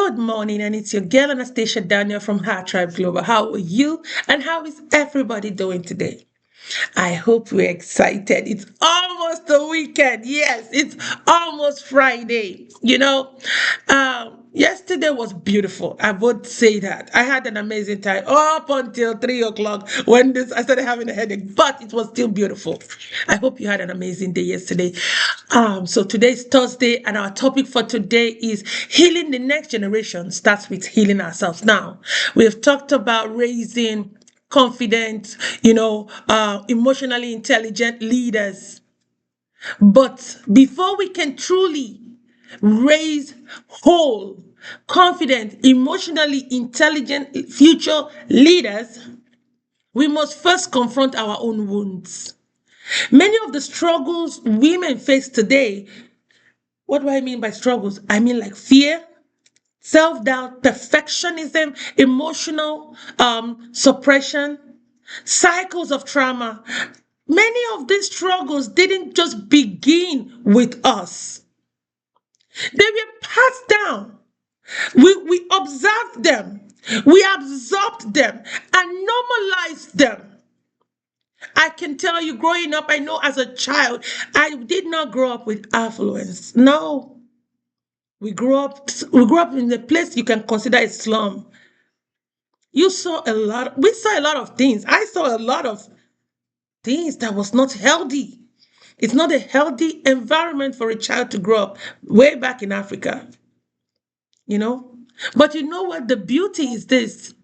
Good morning, and it's your girl Anastasia Daniel from Heart Tribe Global. How are you, and how is everybody doing today? I hope we're excited. It's almost the weekend. Yes, it's almost Friday. Yesterday was beautiful. I would say that. I had an amazing time up until 3 o'clock when I started having a headache, but it was still beautiful. I hope you had an amazing day yesterday. So today's Thursday, and our topic for today is healing the next generation starts with healing ourselves. Now, we've talked about raising confident, emotionally intelligent leaders. But before we can truly raise whole, confident, emotionally intelligent future leaders, we must first confront our own wounds. Many of the struggles women face today, what do I mean by struggles? I mean like fear, self-doubt, perfectionism, emotional suppression, cycles of trauma. Many of these struggles didn't just begin with us. They were passed down. We observed them. We absorbed them and normalized them. I can tell you, growing up, I know as a child, I did not grow up with affluence. No. We grew up in a place you can consider a slum. We saw a lot of things. I saw a lot of things that was not healthy. It's not a healthy environment for a child to grow up way back in Africa, you know? But you know what? The beauty is this.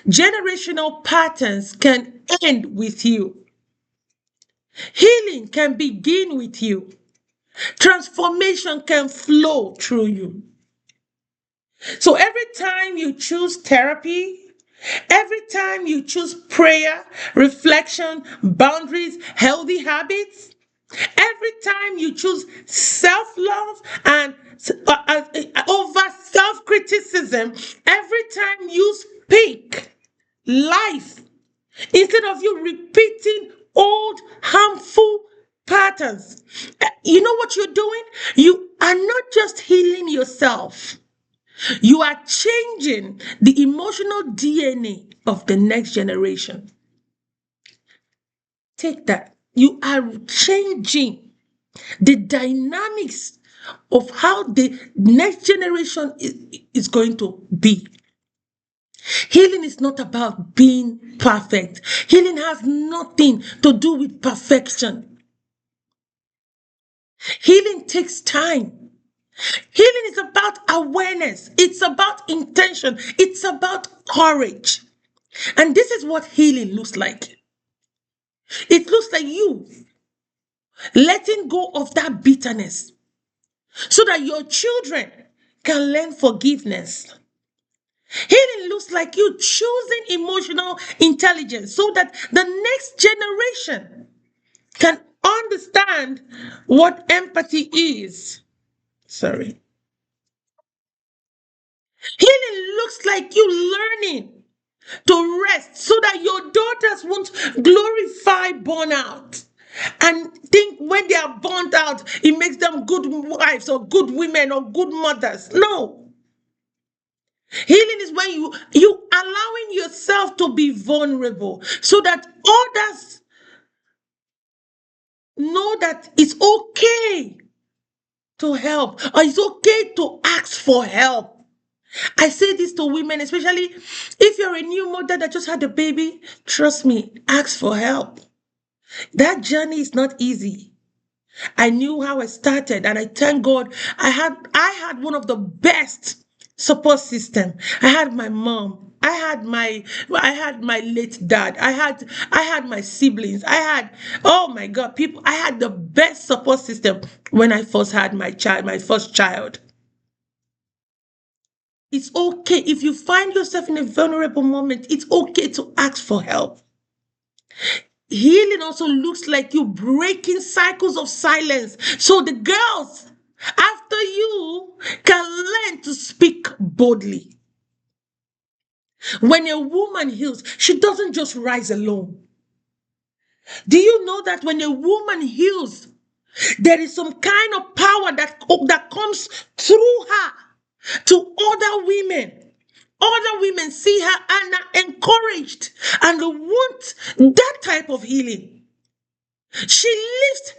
Generational patterns can end with you. Healing can begin with you. Transformation can flow through you. So every time you choose therapy, every time you choose prayer, reflection, boundaries, healthy habits, every time you choose self-love and over self-criticism, every time you speak life, instead of you repeating old harmful patterns, you know what you're doing? You are not just healing yourself. You are changing the emotional DNA of the next generation. Take that. You are changing the dynamics of how the next generation is going to be. Healing is not about being perfect. Healing has nothing to do with perfection. Healing takes time. Healing is about awareness. It's about intention. It's about courage. And this is what healing looks like. It looks like you letting go of that bitterness so that your children can learn forgiveness. Healing looks like you choosing emotional intelligence so that the next generation can understand what empathy is. Sorry. Healing looks like you learning to rest so that your daughters won't glorify burnout and think when they are burnt out, it makes them good wives or good women or good mothers. No. Healing is when you allowing yourself to be vulnerable so that others know that it's okay to help or it's okay to ask for help. I say this to women, especially if you're a new mother that just had a baby. Trust me, ask for help. That journey is not easy. I knew how I started, and I thank God I had one of the best support system. I had my mom. I had my late dad. I had my siblings. Oh my God, people. I had the best support system when I first had my first child. It's okay if you find yourself in a vulnerable moment. It's okay to ask for help. Healing also looks like you breaking cycles of silence so the girls after you can learn to speak boldly. When a woman heals, she doesn't just rise alone. Do you know that when a woman heals, there is some kind of power that comes through her to other women see her and are encouraged and want that type of healing. She lives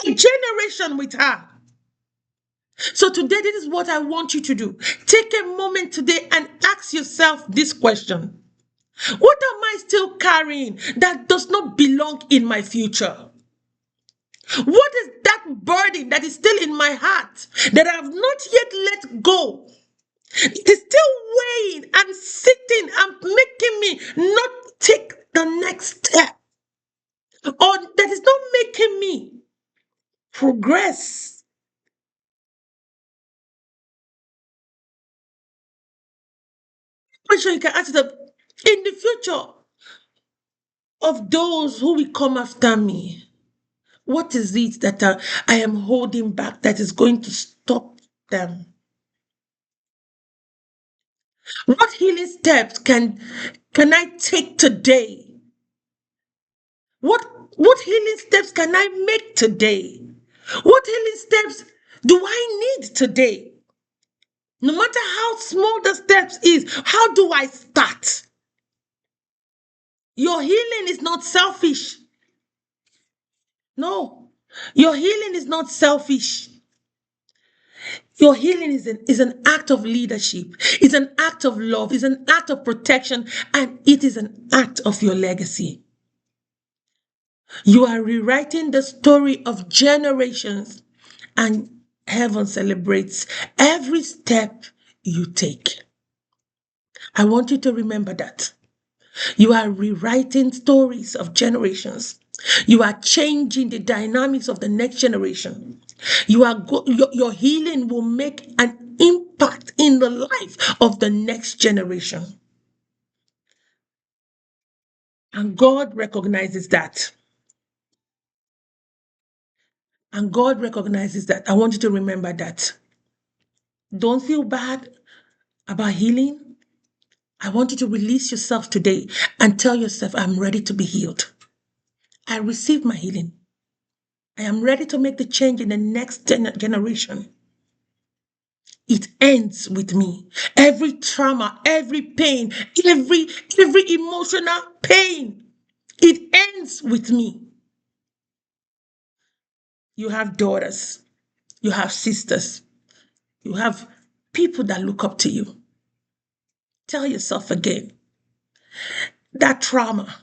a generation with her. So today, this is what I want you to do. Take a moment today and ask yourself this question. What am I still carrying that does not belong in my future? What is that burden that is still in my heart that I have not yet let go? It is still weighing and sitting and making me not take the next step, or that is not making me progress. Question you can ask them in the future of those who will come after me. What is it that I am holding back that is going to stop them? What healing steps can I take today? What what healing steps can I make today? What healing steps do I need today? No matter how small the steps is, how do I start? Your healing is not selfish. No, your healing is not selfish. Your healing is an act of leadership. It's an act of love. It's an act of protection. And it is an act of your legacy. You are rewriting the story of generations, and heaven celebrates every step you take. I want you to remember that. You are rewriting stories of generations. You are changing the dynamics of the next generation. Your healing will make an impact in the life of the next generation. And God recognizes that. And God recognizes that. I want you to remember that. Don't feel bad about healing. I want you to release yourself today and tell yourself, I'm ready to be healed. I receive my healing. I am ready to make the change in the next generation. It ends with me. Every trauma, every pain, every emotional pain, it ends with me. You have daughters, you have sisters, you have people that look up to you. Tell yourself again, that trauma,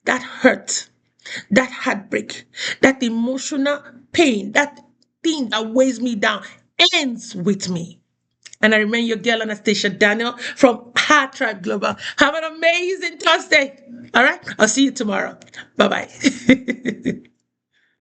that hurt, that heartbreak, that emotional pain, that thing that weighs me down ends with me. And I remain your girl, Anastasia Daniel from Heart Tribe Global. Have an amazing Thursday. All right. I'll see you tomorrow. Bye bye.